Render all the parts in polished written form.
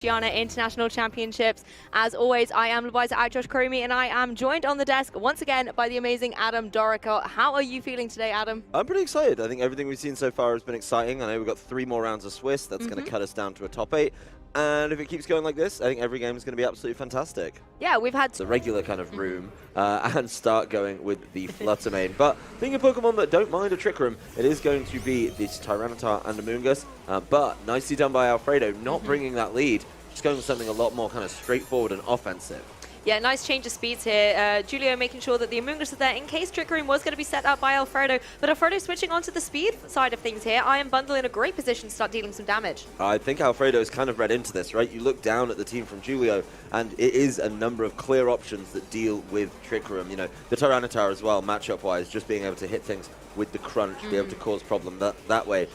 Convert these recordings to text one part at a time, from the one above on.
Oceania International Championships. As always, I am Leviza at Josh Kurumi, and I am joined on the desk once again by the amazing Adam Dorico. How are you feeling today, Adam? I'm pretty excited. I think everything we've seen so far has been exciting. I know we've got 3 more rounds of Swiss. That's going to cut us down to a top 8. And if it keeps going like this, I think every game is going to be absolutely fantastic. Yeah, we've had the regular kind of room and start going with the Flutter main. But thinking of Pokemon that don't mind a Trick Room, it is going to be this Tyranitar and Amoonguss. But nicely done by Alfredo, not bringing that lead, just going with something a lot more kind of straightforward and offensive. Yeah, nice change of speeds here. Giulio making sure that the Amoonguss is there in case Trick Room was going to be set up by Alfredo. But Alfredo switching onto the speed side of things here. Iron Bundle in a great position to start dealing some damage. I think Alfredo's kind of read into this, right? You look down at the team from Giulio, and it is a number of clear options that deal with Trick Room. You know, the Tyranitar as well, matchup-wise, just being able to hit things with the crunch, be able to cause problem that way.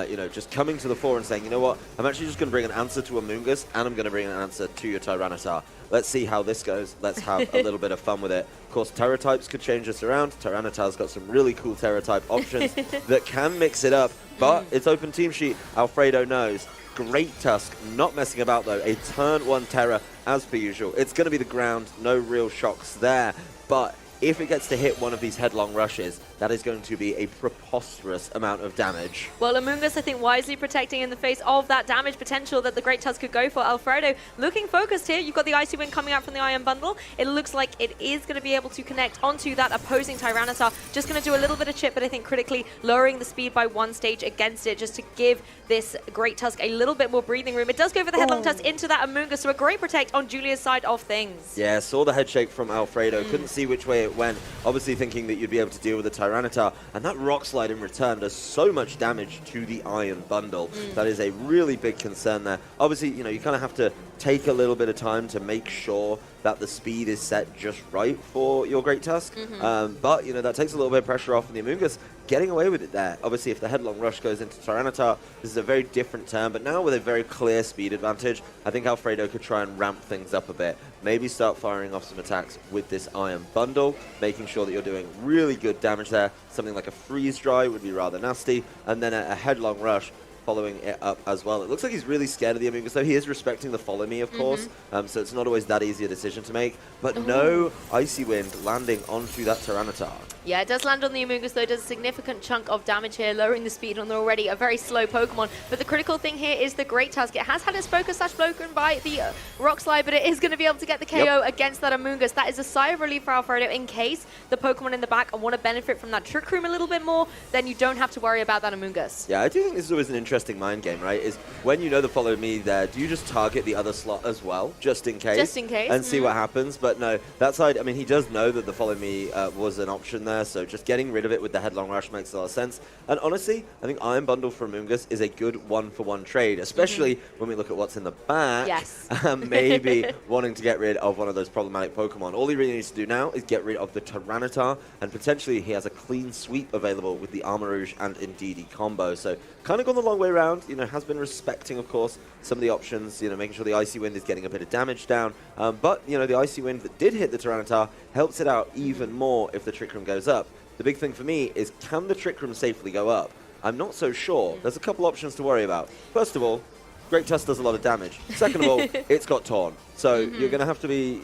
You know, just coming to the fore and saying, you know what, I'm actually just going to bring an answer to Amoonguss, and I'm going to bring an answer to your Tyranitar. Let's see how this goes. Let's have a little bit of fun with it. Of course, Terra types could change this around. Tyranitar's got some really cool Terra type options that can mix it up, but it's open team sheet. Alfredo knows. Great Tusk, not messing about though. A turn 1 Terra as per usual. It's going to be the ground, no real shocks there, but if it gets to hit one of these headlong rushes, that is going to be a preposterous amount of damage. Well, Amoonguss, I think, wisely protecting in the face of that damage potential that the Great Tusk could go for. Alfredo looking focused here. You've got the Icy Wind coming out from the Iron Bundle. It looks like it is going to be able to connect onto that opposing Tyranitar. Just going to do a little bit of chip, but I think critically lowering the speed by 1 stage against it just to give this Great Tusk a little bit more breathing room. It does go for the Headlong Tusk into that Amoonguss, so a great protect on Giulia's side of things. Yeah, saw the head shake from Alfredo. Couldn't see which way it went. Obviously thinking that you'd be able to deal with the Tyranitar, and that Rock Slide in return does so much damage to the Iron Bundle. That is a really big concern there. Obviously, you know, you kind of have to take a little bit of time to make sure that the speed is set just right for your Great Tusk. But, you know, that takes a little bit of pressure off, and the Amoonguss getting away with it there. Obviously, if the Headlong Rush goes into Tyranitar, this is a very different turn, but now with a very clear speed advantage, I think Alfredo could try and ramp things up a bit. Maybe start firing off some attacks with this Iron Bundle, making sure that you're doing really good damage there. Something like a Freeze Dry would be rather nasty, and then a Headlong Rush following it up as well. It looks like he's really scared of the Amoonguss, though he is respecting the follow me, of course, so it's not always that easy a decision to make. But no Icy Wind landing onto that Tyranitar. Yeah, it does land on the Amoonguss, though. It does a significant chunk of damage here, lowering the speed on already a very slow Pokemon. But the critical thing here is the Great Tusk. It has had its focus slash broken by the Rock Slide, but it is going to be able to get the KO against that Amoonguss. That is a sigh of relief for Alfredo in case the Pokemon in the back want to benefit from that Trick Room a little bit more, then you don't have to worry about that Amoonguss. Yeah, I do think this is always an interesting mind game, right? Is when you know the follow me there, do you just target the other slot as well, just in case? Just in case. And see what happens. But no, that side, I mean, he does know that the follow me was an option there, so just getting rid of it with the Headlong Rush makes a lot of sense. And honestly, I think Iron Bundle for Amoonguss is a good 1-for-1 trade, especially when we look at what's in the back. Yes. Maybe wanting to get rid of one of those problematic Pokemon. All he really needs to do now is get rid of the Tyranitar, and potentially he has a clean sweep available with the Armarouge and Indeedee combo. So kind of gone the long way around, you know, has been respecting, of course, some of the options, you know, making sure the Icy Wind is getting a bit of damage down. But, you know, the Icy Wind that did hit the Tyranitar helps it out even more if the Trick Room goes up. The big thing for me is, can the Trick Room safely go up? I'm not so sure. There's a couple options to worry about. First of all, Great Tusk does a lot of damage. Second of all, it's got Taunt. So you're going to have to be,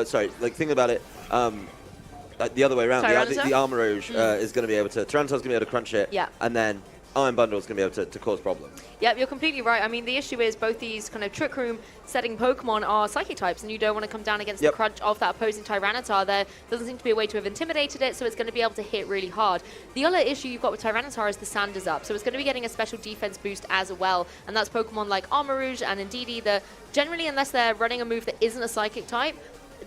sorry, like think about it, the other way around. The Armarouge is going to be able to, Tyranitar's going to be able to crunch it, and then Iron Bundle is going to be able to cause problems. Yep, you're completely right. I mean, the issue is both these kind of Trick Room setting Pokemon are Psychic types, and you don't want to come down against the crunch of that opposing Tyranitar. There doesn't seem to be a way to have intimidated it, so it's going to be able to hit really hard. The other issue you've got with Tyranitar is the Sand is up, so it's going to be getting a special defense boost as well, and that's Pokemon like Armarouge and Indeedee that generally, unless they're running a move that isn't a Psychic type,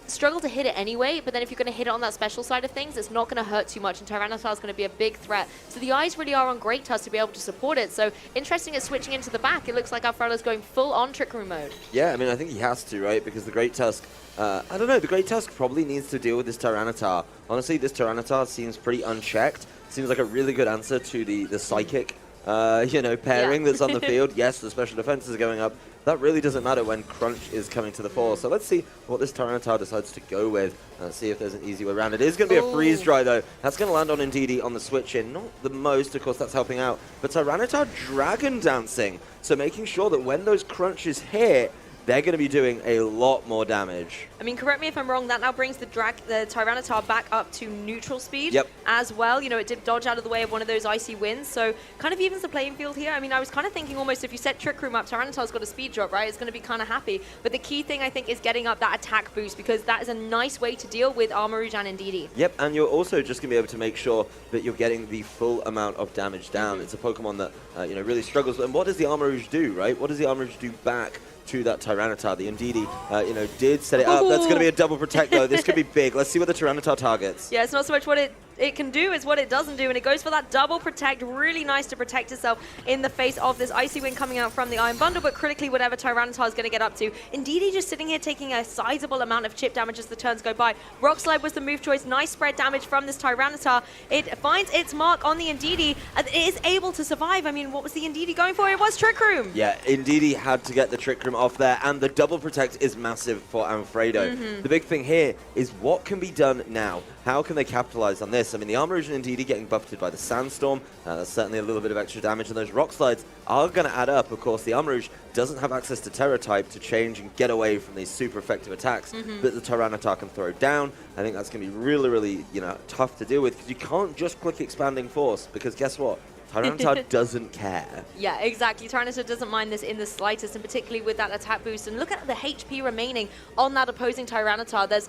struggle to hit it anyway, but then if you're going to hit it on that special side of things, it's not going to hurt too much, and Tyranitar is going to be a big threat. So the eyes really are on Great Tusk to be able to support it. So interesting at switching into the back. It looks like Alfredo's going full on Trick Room mode. Yeah, I mean, I think he has to, right? Because the Great Tusk, I don't know, the Great Tusk probably needs to deal with this Tyranitar. Honestly, this Tyranitar seems pretty unchecked. Seems like a really good answer to the Psychic you know, pairing that's on the field. Yes, the special defenses are going up. That really doesn't matter when crunch is coming to the fore. So let's see what this Tyranitar decides to go with. See if there's an easy way around. It is going to be a freeze dry, though. That's going to land on Indeedee on the switch in. Not the most, of course, that's helping out. But Tyranitar Dragon Dancing. So making sure that when those crunches hit, they're going to be doing a lot more damage. I mean, correct me if I'm wrong, that now brings the Tyranitar back up to neutral speed as well. You know, it did dodge out of the way of one of those icy winds, so kind of evens the playing field here. I mean, I was kind of thinking almost if you set Trick Room up, Tyranitar's got a speed drop, right? It's going to be kind of happy. But the key thing, I think, is getting up that attack boost, because that is a nice way to deal with Armarouge and Indeedee. Yep, and you're also just going to be able to make sure that you're getting the full amount of damage down. It's a Pokemon that, you know, really struggles. And what does the Armarouge do, right? What does the Armarouge do back to that Tyranitar? The Indeedee, you know, did set it up. That's going to be a double protect, though. This could be big. Let's see what the Tyranitar targets. Yeah, it's not so much what it can do, is what it doesn't do, and it goes for that double protect. Really nice to protect itself in the face of this Icy Wind coming out from the Iron Bundle, but critically whatever Tyranitar is going to get up to. Indeedee just sitting here taking a sizable amount of chip damage as the turns go by. Rock Slide was the move choice. Nice spread damage from this Tyranitar. It finds its mark on the Indeedee, and it is able to survive. I mean, what was the Indeedee going for? It was Trick Room. Yeah, Indeedee had to get the Trick Room off there, and the double protect is massive for Alfredo. The big thing here is what can be done now. How can they capitalize on this? I mean, the Armarouge and Indeedee getting buffeted by the Sandstorm. That's certainly a little bit of extra damage, and those Rock Slides are going to add up. Of course, the Armarouge doesn't have access to Terra type to change and get away from these super effective attacks that the Tyranitar can throw down. I think that's going to be really, really, you know, tough to deal with, because you can't just click Expanding Force, because guess what? Tyranitar doesn't care. Yeah, exactly. Tyranitar doesn't mind this in the slightest, and particularly with that attack boost. And look at the HP remaining on that opposing Tyranitar. There's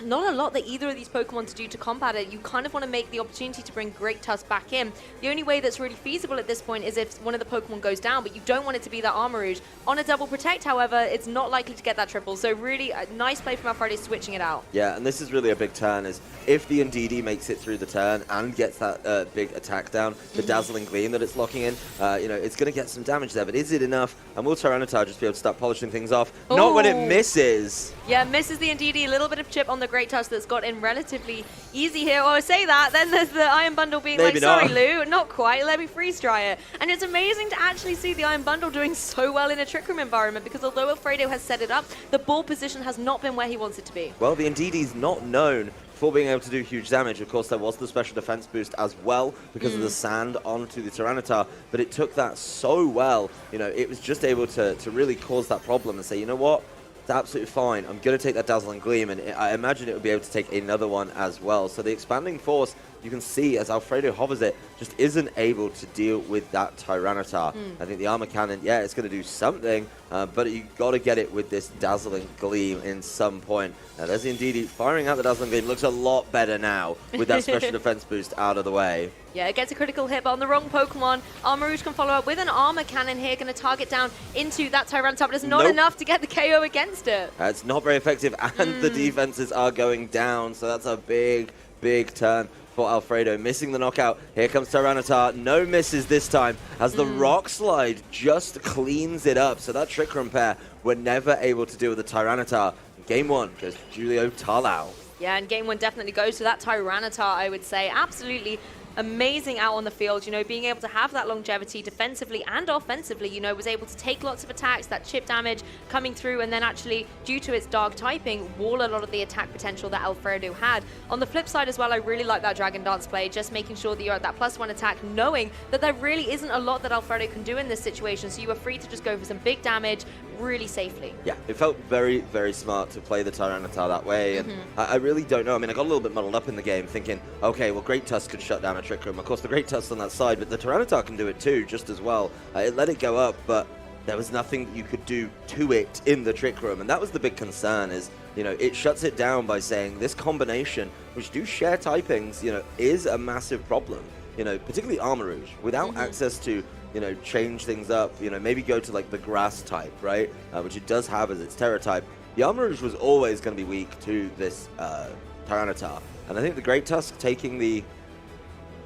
not a lot that either of these Pokemon to do to combat it. You kind of want to make the opportunity to bring Great Tusk back in. The only way that's really feasible at this point is if one of the Pokemon goes down, but you don't want it to be that Armarouge. On a double protect, however, it's not likely to get that triple. So really a nice play from Alfredo switching it out. Yeah, and this is really a big turn, is if the Indeedee makes it through the turn and gets that big attack down, the Dazzling Gleam that it's locking in, you know, it's going to get some damage there. But is it enough? And will Tyranitar just be able to start polishing things off? Ooh. Not when it misses. Yeah, misses the Indeedee. A little bit of chip on the Great Tusk that's got in relatively easy here. Or say that, then there's the Iron Bundle being Maybe like, sorry, not. Lou, not quite. Let me freeze dry it. And it's amazing to actually see the Iron Bundle doing so well in a Trick Room environment, because although Alfredo has set it up, the ball position has not been where he wants it to be. Well, the Indeedee's not known for being able to do huge damage. Of course, there was the special defense boost as well because of the sand onto the Tyranitar, but it took that so well. You know, it was just able to really cause that problem and say, you know what? It's absolutely fine. I'm going to take that Dazzling Gleam, and I imagine it would be able to take another one as well. So the Expanding Force, you can see as Alfredo hovers it, just isn't able to deal with that Tyranitar. I think the Armor Cannon, yeah, it's going to do something, but you got to get it with this Dazzling Gleam in some point. Now, there's the Indeedee firing out the Dazzling Gleam. Looks a lot better now with that special defense boost out of the way. Yeah, it gets a critical hit, but on the wrong Pokemon. Armarouge can follow up with an Armor Cannon here, going to target down into that Tyranitar, but it's not enough to get the KO against it. It's not very effective, and the defenses are going down, so that's a big, big turn for Alfredo. Missing the knockout. Here comes Tyranitar. No misses this time, as the Rock Slide just cleans it up. So that Trick Room pair were never able to deal with the Tyranitar. Game one goes to Giulio Tarlao. Yeah, and game one definitely goes to that Tyranitar, I would say. Absolutely amazing out on the field, you know, being able to have that longevity defensively and offensively, you know, was able to take lots of attacks, that chip damage coming through, and then actually, due to its dark typing, wall a lot of the attack potential that Alfredo had. On the flip side as well, I really like that Dragon Dance play, just making sure that you're at that +1 attack, knowing that there really isn't a lot that Alfredo can do in this situation, so you were free to just go for some big damage really safely. Yeah, it felt very, very smart to play the Tyranitar that way, and I really don't know. I mean, I got a little bit muddled up in the game thinking, okay, well, Great Tusk could shut down a Trick Room. Of course, the Great Tusk on that side, but the Tyranitar can do it too, just as well. It let it go up, but there was nothing that you could do to it in the Trick Room, and that was the big concern is, you know, it shuts it down by saying this combination, which do share typings, you know, is a massive problem. You know, particularly Armarouge, without access to, you know, change things up, you know, maybe go to like the grass type, right? Which it does have as its Terra type. The Armarouge was always going to be weak to this Tyranitar. And I think the Great Tusk taking the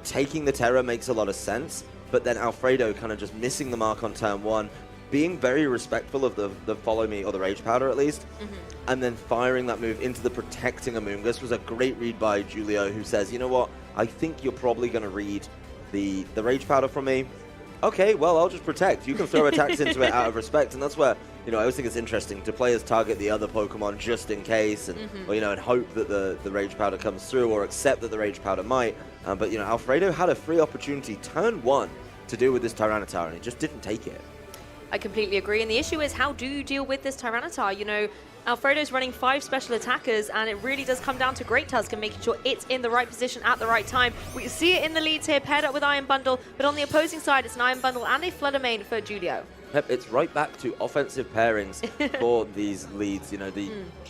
Terra makes a lot of sense, but then Alfredo kind of just missing the mark on turn one, being very respectful of the Follow Me or the Rage Powder at least, and then firing that move into the Protecting Amoonguss was a great read by Giulio, who says, you know what, I think you're probably going to read the Rage Powder from me. Okay, well, I'll just protect. You can throw attacks into it out of respect, and that's where, you know, I always think it's interesting to players target the other Pokemon just in case, and or, you know, and hope that the Rage Powder comes through, or accept that the Rage Powder might. But, you know, Alfredo had a free opportunity turn one to deal with this Tyranitar, and he just didn't take it. I completely agree. And the issue is, how do you deal with this Tyranitar? You know, Alfredo's running 5 special attackers, and it really does come down to Great Tusk and making sure it's in the right position at the right time. We see it in the leads here, paired up with Iron Bundle, but on the opposing side, it's an Iron Bundle and a Flutter Mane for Giulio. Yep, it's right back to offensive pairings for these leads. You know,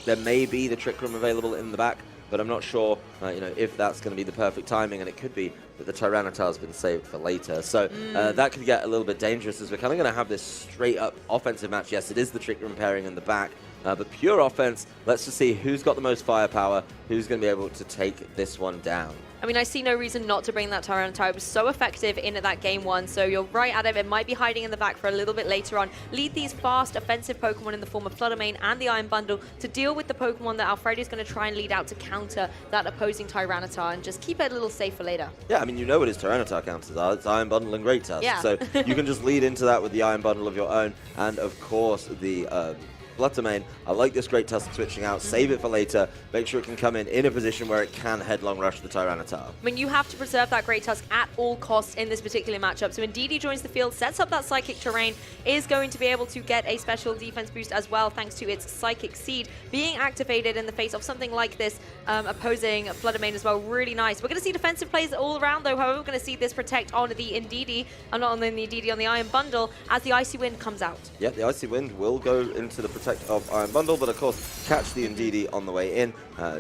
there may be the Trick Room available in the back, but I'm not sure, you know, if that's going to be the perfect timing, and it could be that the Tyranitar has been saved for later. So that could get a little bit dangerous, as we're kind of going to have this straight-up offensive match. Yes, it is the Trick Room pairing in the back, but pure offense. Let's just see who's got the most firepower, who's going to be able to take this one down. I mean, I see no reason not to bring that Tyranitar. It was so effective in that game 1, so you're right, Adam. It might be hiding in the back for a little bit later on. Lead these fast, offensive Pokemon in the form of Flutter Mane and the Iron Bundle to deal with the Pokemon that Alfredo is going to try and lead out to counter that opposing Tyranitar, and just keep it a little safe for later. Yeah, I mean, you know what his Tyranitar counters are. It's Iron Bundle and Great Tusk. Yeah. So you can just lead into that with the Iron Bundle of your own, and of course the Flutter Mane. I like this Great Tusk switching out. Save it for later. Make sure it can come in a position where it can headlong rush the Tyranitar. I mean, you have to preserve that Great Tusk at all costs in this particular matchup. So Indeedee joins the field, sets up that Psychic Terrain, is going to be able to get a special defense boost as well, thanks to its Psychic Seed being activated in the face of something like this opposing Flutter Mane as well. Really nice. We're going to see defensive plays all around, though. However, we're going to see this protect on the Indeedee, not on the Indeedee, on the Iron Bundle, as the Icy Wind comes out. Yeah, the Icy Wind will go into the protect of Iron Bundle, but of course catch the Indeedee on the way in.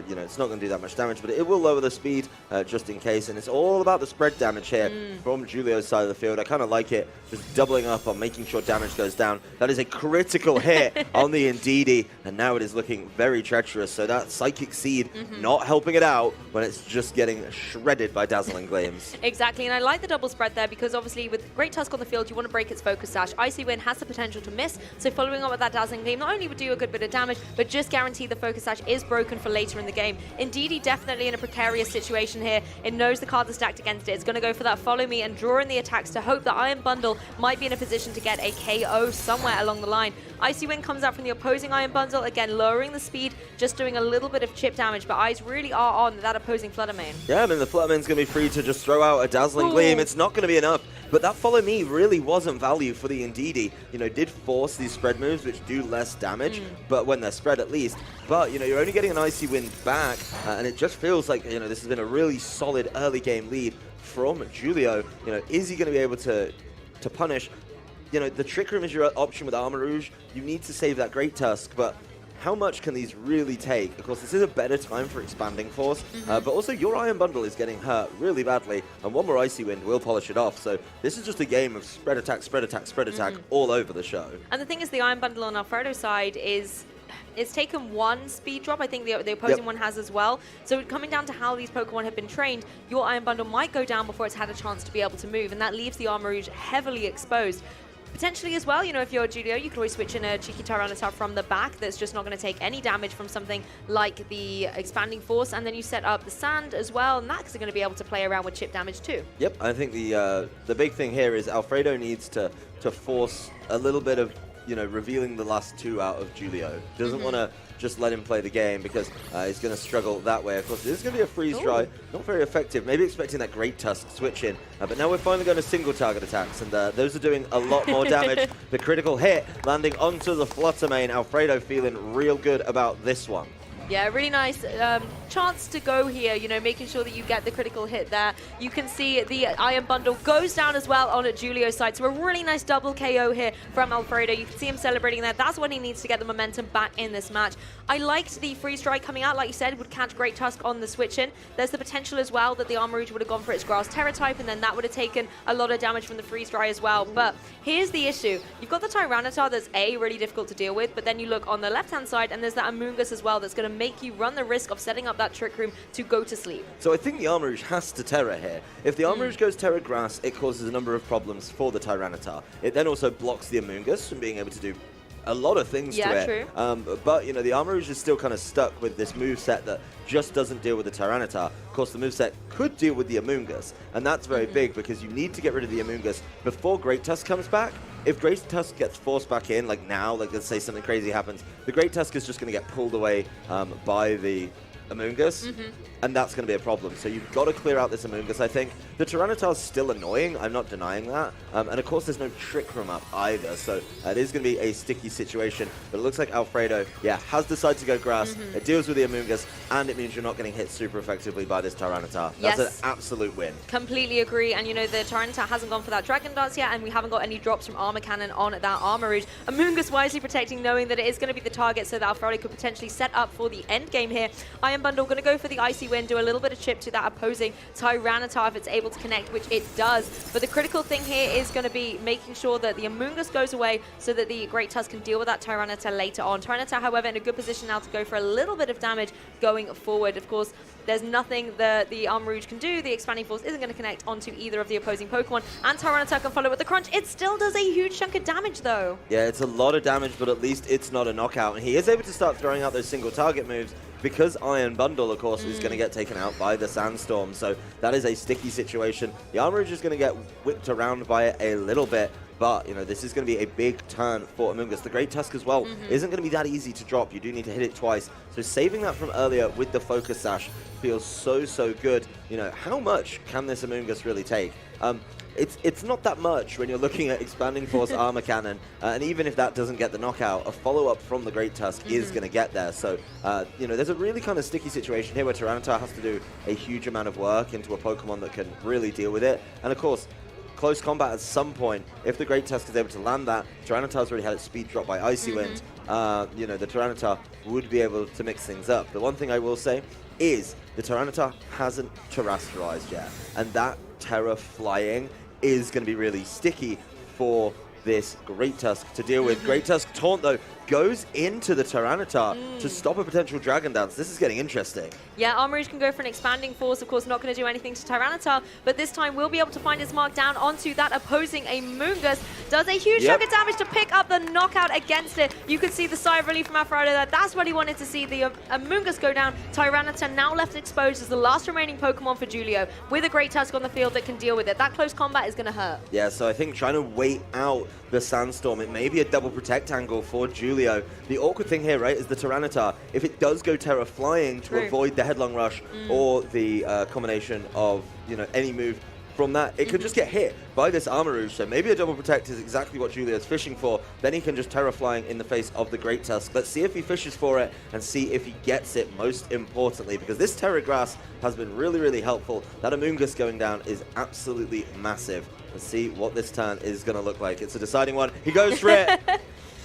You know, it's not going to do that much damage, but it will lower the speed just in case, and it's all about the spread damage here from Giulio's side of the field. I kind of like it, just doubling up on making sure damage goes down. That is a critical hit on the Indeedee, and now it is looking very treacherous, so that Psychic Seed not helping it out when it's just getting shredded by Dazzling Gleams. Exactly, and I like the double spread there, because obviously with Great Tusk on the field, you want to break its Focus Sash. Icy Wind has the potential to miss, so following up with that Dazzling Gleam not only would do a good bit of damage, but just guarantee the Focus Sash is broken for later in the game. Indeedee definitely in a precarious situation here. It knows the cards are stacked against it. It's going to go for that Follow Me and draw in the attacks to hope that Iron Bundle might be in a position to get a KO somewhere along the line. Icy Wind comes out from the opposing Iron Bundle, again lowering the speed, just doing a little bit of chip damage, but eyes really are on that opposing Flutter Mane. Yeah, I mean, the Flutter Mane's going to be free to just throw out a Dazzling Gleam. It's not going to be enough, but that Follow Me really wasn't value for the Indeedee. You know, did force these spread moves, which do less damage, but when they're spread at least. But, you know, you're only getting an Icy Wind back, and it just feels like, you know, this has been a really solid early game lead from Giulio. You know, is he going to be able to punish? You know, the Trick Room is your option with Armor Rouge. You need to save that Great Tusk, but how much can these really take? Of course, this is a better time for Expanding Force, but also your Iron Bundle is getting hurt really badly, and one more Icy Wind will polish it off. So this is just a game of spread attack, spread attack, spread attack all over the show. And the thing is, the Iron Bundle on Alfredo's side is... it's taken one speed drop. I think the opposing one has as well. So coming down to how these Pokemon have been trained, your Iron Bundle might go down before it's had a chance to be able to move, and that leaves the Armor Rouge heavily exposed. Potentially as well, you know, if you're Giulio, you could always switch in a cheeky Tyranitar from the back that's just not going to take any damage from something like the Expanding Force, and then you set up the Sand as well, and that's going to be able to play around with chip damage too. Yep, I think the big thing here is Alfredo needs to force a little bit of, you know, revealing the last 2 out of Giulio. Doesn't want to just let him play the game, because he's going to struggle that way. Of course, this is going to be a freeze dry, not very effective. Maybe expecting that Great Tusk switch in, but now we're finally going to single target attacks, and those are doing a lot more damage. The critical hit landing onto the Flutter Mane. Alfredo feeling real good about this one. Yeah, really nice chance to go here, you know, making sure that you get the critical hit there. You can see the Iron Bundle goes down as well on Giulio's side, so a really nice double KO here from Alfredo. You can see him celebrating there. That's what he needs to get the momentum back in this match. I liked the Freeze Dry coming out, like you said, would catch Great Tusk on the switch in. There's the potential as well that the Armor Rouge would have gone for its Grass Terror type, and then that would have taken a lot of damage from the Freeze Dry as well. But here's the issue. You've got the Tyranitar that's really difficult to deal with, but then you look on the left-hand side, and there's that Amoonguss as well that's going to make you run the risk of setting up that Trick Room to go to sleep. So I think the Armor Rouge has to Terra here. If the Armor Rouge goes Terra Grass, it causes a number of problems for the Tyranitar. It then also blocks the Amoonguss from being able to do a lot of things to it. True. But, you know, the Armor Rouge is still kind of stuck with this moveset that just doesn't deal with the Tyranitar. Of course, the moveset could deal with the Amoonguss, and that's very big, because you need to get rid of the Amoonguss before Great Tusk comes back. If Great Tusk gets forced back in, like now, like let's say something crazy happens, the Great Tusk is just going to get pulled away by the Amoonguss, and that's going to be a problem. So you've got to clear out this Amoonguss, I think. The Tyranitar's still annoying, I'm not denying that. And of course, there's no Trick Room up either, so it is going to be a sticky situation. But it looks like Alfredo, has decided to go grass. It deals with the Amoonguss, and it means you're not getting hit super effectively by this Tyranitar. That's an absolute win. Completely agree. And, you know, the Tyranitar hasn't gone for that Dragon Dance yet, and we haven't got any drops from Armor Cannon on that Armor Rouge. Amoonguss wisely protecting, knowing that it is going to be the target, so that Alfredo could potentially set up for the end game here. Iron Bundle going to go for the Icy Wind, do a little bit of chip to that opposing Tyranitar if it's able to connect, which it does. But the critical thing here is going to be making sure that the Amoonguss goes away so that the Great Tusk can deal with that Tyranitar later on. Tyranitar, however, in a good position now to go for a little bit of damage going forward. Of course, there's nothing that the Armor Rouge can do. The Expanding Force isn't going to connect onto either of the opposing Pokemon, and Tyranitar can follow with the Crunch. It still does a huge chunk of damage, though. Yeah, it's a lot of damage, but at least it's not a knockout. And he is able to start throwing out those single target moves because Iron Bundle, of course, is going to get taken out by the Sandstorm. So that is a sticky situation. The Armor Rouge is going to get whipped around by it a little bit. But, you know, this is going to be a big turn for Amoonguss. The Great Tusk as well isn't going to be that easy to drop. You do need to hit it twice. So saving that from earlier with the Focus Sash feels so good. You know, how much can this Amoonguss really take? It's not that much when you're looking at Expanding Force Armor Cannon, and even if that doesn't get the knockout, a follow-up from the Great Tusk is going to get there. So, you know, there's a really kind of sticky situation here where Tyranitar has to do a huge amount of work into a Pokemon that can really deal with it. And of course, close combat at some point, if the Great Tusk is able to land that, Tyranitar's already had its speed drop by Icy Wind, you know, the Tyranitar would be able to mix things up. The one thing I will say is the Tyranitar hasn't terrestrialized yet, and that Terra flying is going to be really sticky for this Great Tusk to deal with. Great Tusk Taunt, though, goes into the Tyranitar to stop a potential Dragon Dance. This is getting interesting. Yeah, Armor Rouge can go for an Expanding Force, of course, not going to do anything to Tyranitar, but this time we'll be able to find its mark down onto that opposing Amoonguss. Does a huge chunk of damage to pick up the knockout against it. You could see the sigh of relief from Alfredo there. That's what he wanted to see, the Amoonguss go down. Tyranitar now left exposed as the last remaining Pokemon for Giulio, with a Great Tusk on the field that can deal with it. That close combat is going to hurt. Yeah, so I think trying to wait out the Sandstorm, it may be a double protect angle for Giulio. The awkward thing here, right, is the Tyranitar, if it does go Terra flying to avoid the Headlong Rush or the combination of, you know, any move from that, it could just get hit by this Armor Rouge. So maybe a double protect is exactly what Giulio's fishing for. Then he can just Terra flying in the face of the Great Tusk. Let's see if he fishes for it and see if he gets it, most importantly, because this Terra Grass has been really helpful. That Amoonguss going down is absolutely massive. Let's see what this turn is going to look like. It's a deciding one. He goes for it.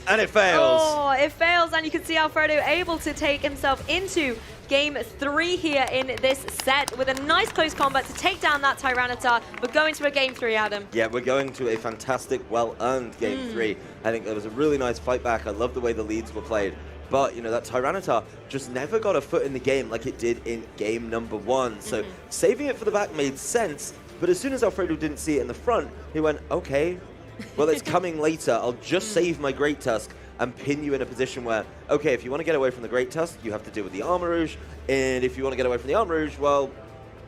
And it fails. Oh, it fails, and you can see Alfredo able to take himself into Game 3 here in this set with a nice close combat to take down that Tyranitar. We're going to a Game 3, Adam. Yeah, we're going to a fantastic, well-earned Game 3. I think there was a really nice fight back. I love the way the leads were played. But, you know, that Tyranitar just never got a foot in the game like it did in game number 1. So saving it for the back made sense, but as soon as Alfredo didn't see it in the front, he went, okay, well, it's coming later. I'll just save my Great Tusk and pin you in a position where, okay, if you want to get away from the Great Tusk, you have to deal with the Armor Rouge. And if you want to get away from the Armor Rouge, well,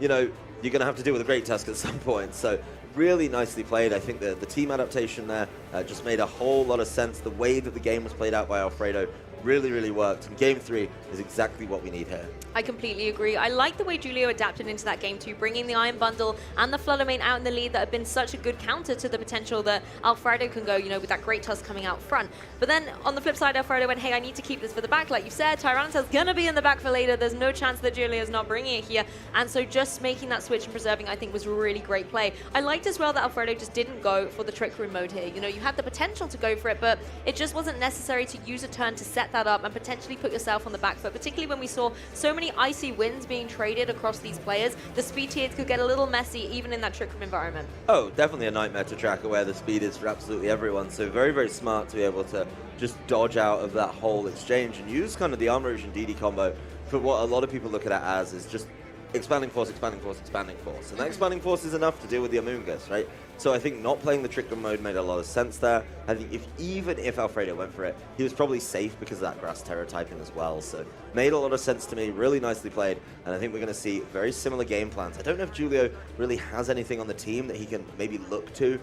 you know, you're going to have to deal with the Great Tusk at some point. So really nicely played. I think the team adaptation there just made a whole lot of sense. The way that the game was played out by Alfredo really worked. And Game 3 is exactly what we need here. I completely agree. I like the way Giulio adapted into that Game 2, bringing the Iron Bundle and the Fluttermane out in the lead that have been such a good counter to the potential that Alfredo can go, you know, with that Great Tusk coming out front. But then on the flip side, Alfredo went, hey, I need to keep this for the back. Like you said, Tyranitar's going to be in the back for later. There's no chance that Giulio's not bringing it here. And so just making that switch and preserving, I think, was really great play. I liked as well that Alfredo just didn't go for the Trick Room mode here. You know, you had the potential to go for it, but it just wasn't necessary to use a turn to set that up and potentially put yourself on the back foot, particularly when we saw so many Icy Winds being traded across these players. The speed tiers could get a little messy even in that Trick Room environment. Oh, definitely a nightmare to track where the speed is for absolutely everyone. So very smart to be able to just dodge out of that whole exchange and use kind of the Armor Rouge and DD combo for what a lot of people look at it as is just Expanding Force, Expanding Force, Expanding Force. And that Expanding Force is enough to deal with the Amoonguss, right? So I think not playing the Trick Room mode made a lot of sense there. I think even if Alfredo went for it, he was probably safe because of that Grass Terror typing as well. So made a lot of sense to me, really nicely played. And I think we're going to see very similar game plans. I don't know if Giulio really has anything on the team that he can maybe look to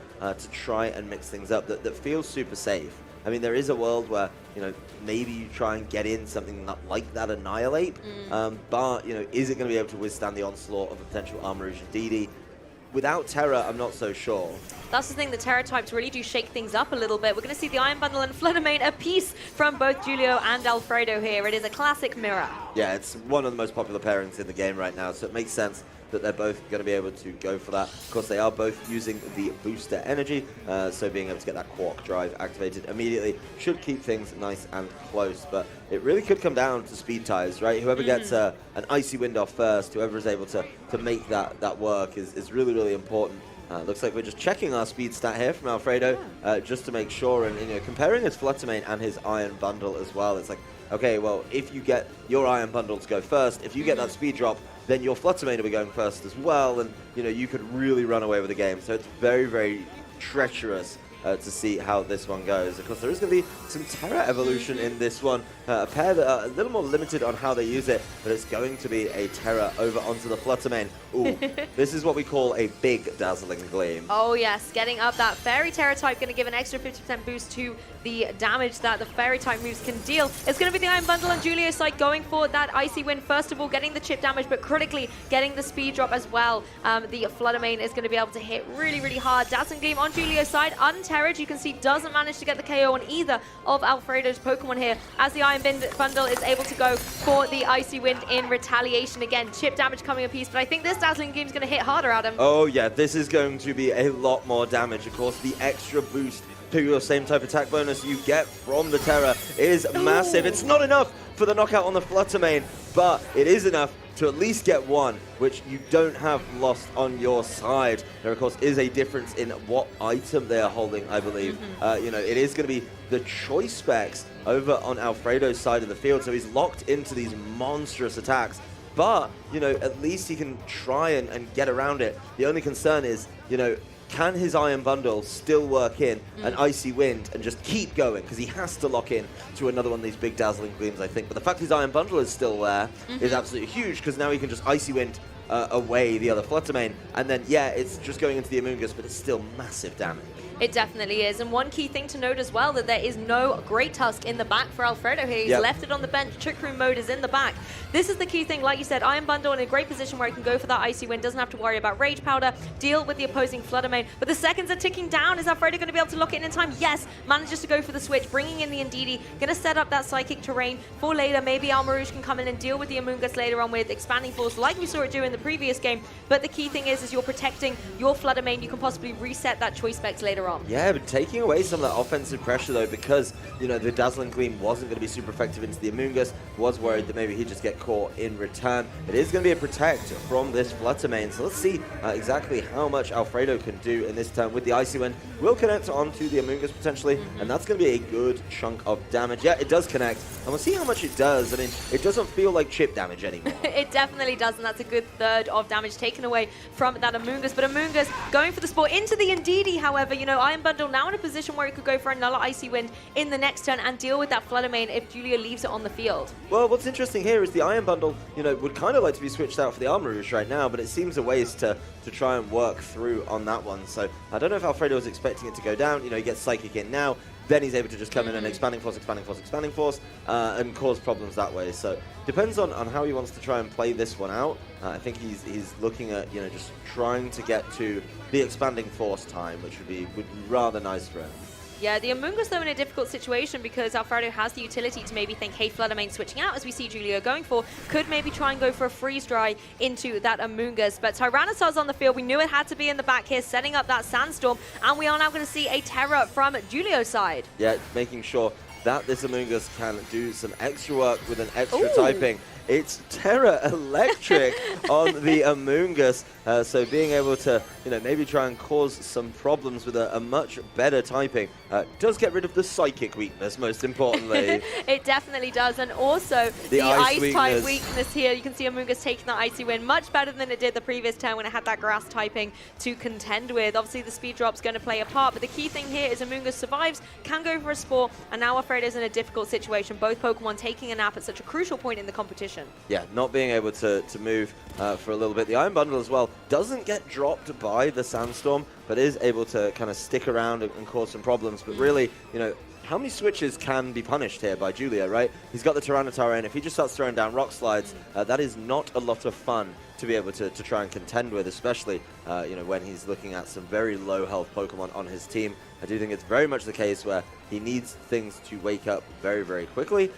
try and mix things up that feels super safe. I mean, there is a world where, you know, maybe you try and get in something like that Annihilate, but, you know, is it going to be able to withstand the onslaught of a potential Armarouge and DD? Without Terra, I'm not so sure. That's the thing, the Terra types really do shake things up a little bit. We're going to see the Iron Bundle and Fluttermane a piece from both Giulio and Alfredo here. It is a classic mirror. Yeah, it's one of the most popular pairings in the game right now, so it makes sense that they're both going to be able to go for that. Of course, they are both using the booster energy, so being able to get that Quark drive activated immediately should keep things nice and close. But it really could come down to speed ties, right? Whoever gets an Icy Wind off first, whoever is able to make that work is really, really important. Looks like we're just checking our speed stat here from Alfredo, just to make sure, and you know, comparing his Fluttermane and his Iron Bundle as well. It's like, okay, well, if you get your Iron Bundle to go first, if you get that speed drop, then your Fluttermane will be going first as well, and you know, you could really run away with the game. So it's very, very treacherous to see how this one goes. Of course, there is going to be some Terra evolution in this one. A pair that are a little more limited on how they use it, but it's going to be a Terra over onto the Fluttermane. Ooh, this is what we call a big Dazzling Gleam. Oh yes, getting up that Fairy Terra type, going to give an extra 50% boost to the damage that the Fairy type moves can deal. It's going to be the Iron Bundle on Giulio's side going for that Icy Wind. First of all, getting the chip damage, but critically getting the speed drop as well. The Fluttermane is going to be able to hit really, really hard. Dazzling Gleam on Giulio's side, unterraged, you can see doesn't manage to get the KO on either of Alfredo's Pokemon here, as the Iron Bundle is able to go for the Icy Wind in retaliation. Again, chip damage coming a piece, but I think this Dazzling Gleam is going to hit harder at him. Oh yeah, this is going to be a lot more damage. Of course, the extra boost to your same type attack bonus you get from the Terra is massive. It's not enough for the knockout on the Fluttermane, but it is enough to at least get one, which you don't have lost on your side. There, of course, is a difference in what item they are holding, I believe. You know, it is going to be the choice specs over on Alfredo's side of the field, so he's locked into these monstrous attacks. But, you know, at least he can try and get around it. The only concern is, you know, can his Iron Bundle still work in an Icy Wind and just keep going? Because he has to lock in to another one of these big Dazzling Gleams, I think. But the fact his Iron Bundle is still there is absolutely huge, because now he can just Icy Wind away the other Fluttermane. And then, yeah, it's just going into the Amoonguss, but it's still massive damage. It definitely is. And one key thing to note as well, that there is no Great Tusk in the back for Alfredo here. He's left it on the bench. Trick Room mode is in the back. This is the key thing. Like you said, Iron Bundle in a great position where he can go for that Icy Wind. Doesn't have to worry about Rage Powder. Deal with the opposing Fluttermane. But the seconds are ticking down. Is Alfredo going to be able to lock it in time? Yes. Manages to go for the switch, bringing in the Indeedee. Going to set up that Psychic Terrain for later. Maybe Armarouge can come in and deal with the Amoonguss later on with Expanding Force, like we saw it do in the previous game. But the key thing is you're protecting your Fluttermane. You can possibly reset that choice specs later on. Yeah, but taking away some of that offensive pressure, though, because, you know, the Dazzling Gleam wasn't going to be super effective into the Amoonguss, was worried that maybe he'd just get caught in return. It is going to be a protect from this Fluttermane, so let's see exactly how much Alfredo can do in this turn with the Icy Wind. Will connect onto the Amoonguss potentially, and that's going to be a good chunk of damage. Yeah, it does connect, and we'll see how much it does. I mean, it doesn't feel like chip damage anymore. It definitely does, and that's a good third of damage taken away from that Amoonguss. But Amoonguss going for the sport into the Indeedee, however, you know, Iron Bundle now in a position where he could go for another Icy Wind in the next turn and deal with that Fluttermane if Giulio leaves it on the field. Well, what's interesting here is the Iron Bundle, you know, would kind of like to be switched out for the Armarouge right now, but it seems a ways to try and work through on that one. So I don't know if Alfredo was expecting it to go down. You know, he gets Psychic in now, then he's able to just come in and Expanding Force, and cause problems that way. So depends on how he wants to try and play this one out. I think he's looking at, you know, just trying to get to the Expanding Force time, which would be rather nice for him. Yeah, the Amoonguss, though, in a difficult situation because Alfredo has the utility to maybe think, hey, Fluttermane switching out, as we see Giulio going for, could maybe try and go for a freeze dry into that Amoonguss. But Tyranitar's on the field. We knew it had to be in the back here, setting up that Sandstorm, and we are now going to see a Terra from Giulio's side. Yeah, making sure that this Amoonguss can do some extra work with an extra typing. It's Terra Electric on the Amoonguss, so being able to, you know, maybe try and cause some problems with a much better typing does get rid of the Psychic weakness, most importantly. It definitely does, and also the Ice type weakness here. You can see Amoonguss taking that Icy Wind much better than it did the previous turn when it had that Grass typing to contend with. Obviously, the speed drop's going to play a part, but the key thing here is Amoonguss survives, can go for a Spore, and now Alfredo's in a difficult situation. Both Pokemon taking a nap at such a crucial point in the competition. Yeah, not being able to move for a little bit. The Iron Bundle as well doesn't get dropped by the Sandstorm, but is able to kind of stick around and cause some problems. But really, you know, how many switches can be punished here by Giulio, right? He's got the Tyranitar in. If he just starts throwing down rock slides, that is not a lot of fun to be able to try and contend with, especially when he's looking at some very low health Pokemon on his team. I do think it's very much the case where he needs things to wake up very, very quickly,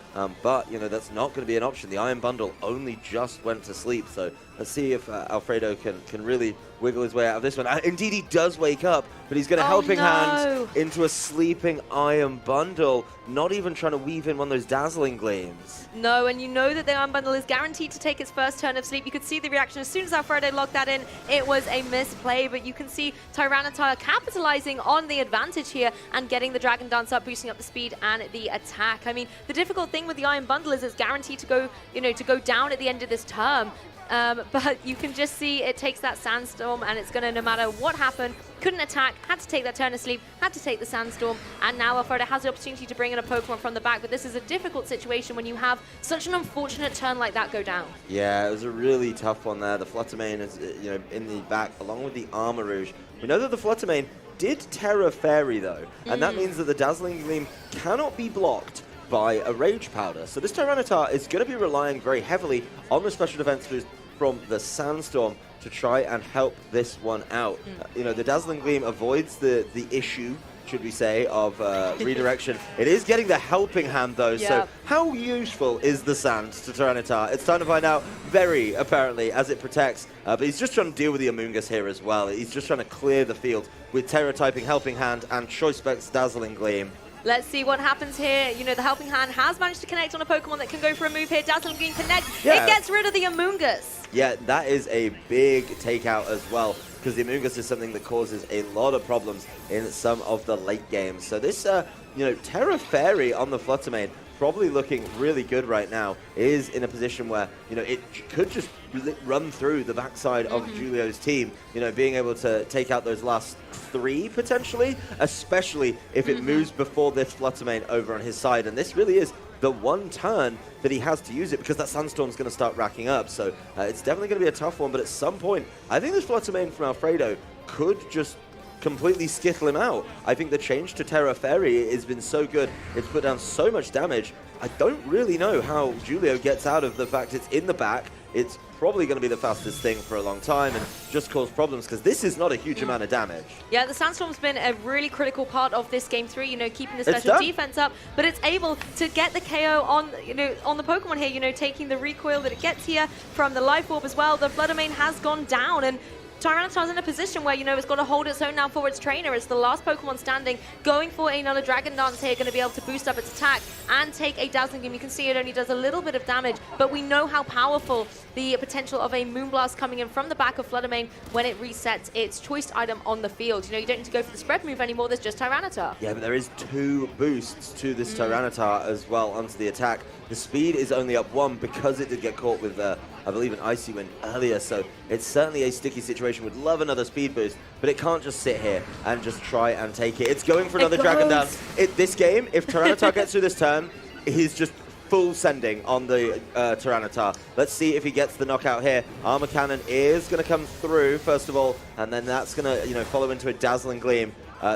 but that's not going to be an option. The Iron Bundle only just went to sleep, so let's see if Alfredo can really wiggle his way out of this one. Indeed, he does wake up, but he's going to helping hand into a sleeping Iron Bundle, not even trying to weave in one of those Dazzling Gleams. No, and you know that the Iron Bundle is guaranteed to take its first turn of sleep. You could see the reaction as soon as Alfredo locked that in. It was a misplay, but you can see Tyranitar capitalizing on the advantage here and getting the Dragon Dance up, boosting up the speed and the attack. I mean, the difficult thing with the Iron Bundle is it's guaranteed to go down at the end of this term. But you can just see it takes that Sandstorm, and it's going to, no matter what happened, couldn't attack, had to take that turn of sleep, had to take the Sandstorm, and now Alfredo has the opportunity to bring in a Pokemon from the back. But this is a difficult situation when you have such an unfortunate turn like that go down. Yeah, it was a really tough one there. The Fluttermane is in the back, along with the Armarouge. We know that the Fluttermane did Terra Fairy, though, and that means that the Dazzling Gleam cannot be blocked by a Rage Powder. So this Tyranitar is going to be relying very heavily on the special defense boost from the Sandstorm to try and help this one out. The Dazzling Gleam avoids the issue, should we say, of redirection. It is getting the helping hand, though, so how useful is the Sand to Tyranitar? It's time to find out, very apparently, as it protects, but he's just trying to deal with the Amoonguss here as well. He's just trying to clear the field with Terra-typing Helping Hand and Choice Specs Dazzling Gleam. Let's see what happens here. The Helping Hand has managed to connect on a Pokemon that can go for a move here. Dazzling Gleam connects. It gets rid of the Amoonguss. Yeah, that is a big takeout as well, because the Amoonguss is something that causes a lot of problems in some of the late games. So this, Terra Fairy on the Fluttermane, probably looking really good right now, is in a position where, it could just run through the backside of Giulio's team, being able to take out those last 3 potentially, especially if it moves before this Fluttermane over on his side. And this really is the one turn that he has to use it, because that Sandstorm's going to start racking up. So it's definitely going to be a tough one, but at some point, I think this Fluttermane from Alfredo could just completely skittle him out. I think the change to Terra Fairy has been so good. It's put down so much damage. I don't really know how Giulio gets out of the fact it's in the back. It's probably going to be the fastest thing for a long time and just cause problems, because this is not a huge amount of damage. Yeah, the Sandstorm's been a really critical part of this Game 3, keeping the special defense up, but it's able to get the KO on, on the Pokemon here, taking the recoil that it gets here from the Life Orb as well. The Fluttermane has gone down, and Tyranitar's in a position where, it's got to hold its own now for its trainer. It's the last Pokemon standing, going for another Dragon Dance here, going to be able to boost up its attack and take a Dazzling Gleam. You can see it only does a little bit of damage, but we know how powerful the potential of a Moonblast coming in from the back of Fluttermane when it resets its choice item on the field. You don't need to go for the spread move anymore, there's just Tyranitar. Yeah, but there is 2 boosts to this Tyranitar as well onto the attack. The speed is only up 1 because it did get caught with, I believe, an Icy Wind earlier, so it's certainly a sticky situation. Would love another speed boost, but it can't just sit here and just try and take it. It's going for another Dragon Dance. This game, if Tyranitar gets through this turn, he's just full sending on the Tyranitar. Let's see if he gets the knockout here. Armor Cannon is going to come through, first of all, and then that's going to, follow into a Dazzling Gleam.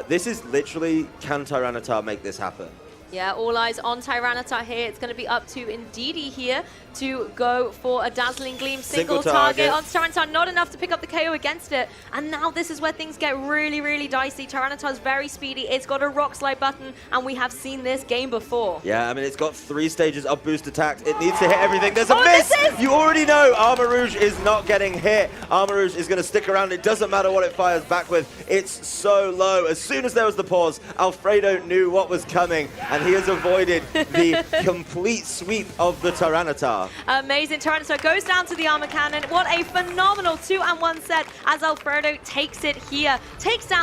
This is literally, can Tyranitar make this happen? Yeah, all eyes on Tyranitar here. It's going to be up to Indeedee here to go for a Dazzling Gleam. Single target on Tyranitar. Not enough to pick up the KO against it. And now this is where things get really, really dicey. Tyranitar's very speedy. It's got a Rock Slide button, and we have seen this game before. Yeah, I mean, it's got 3 stages of boost attacks. It needs to hit everything. There's a miss! You already know Armarouge is not getting hit. Armarouge is going to stick around. It doesn't matter what it fires back with. It's so low. As soon as there was the pause, Alfredo knew what was coming, and he has avoided the complete sweep of the Tyranitar. Amazing. Tyranitar goes down to the Armor Cannon. What a phenomenal 2-on-1 set as Alfredo takes it here. Takes down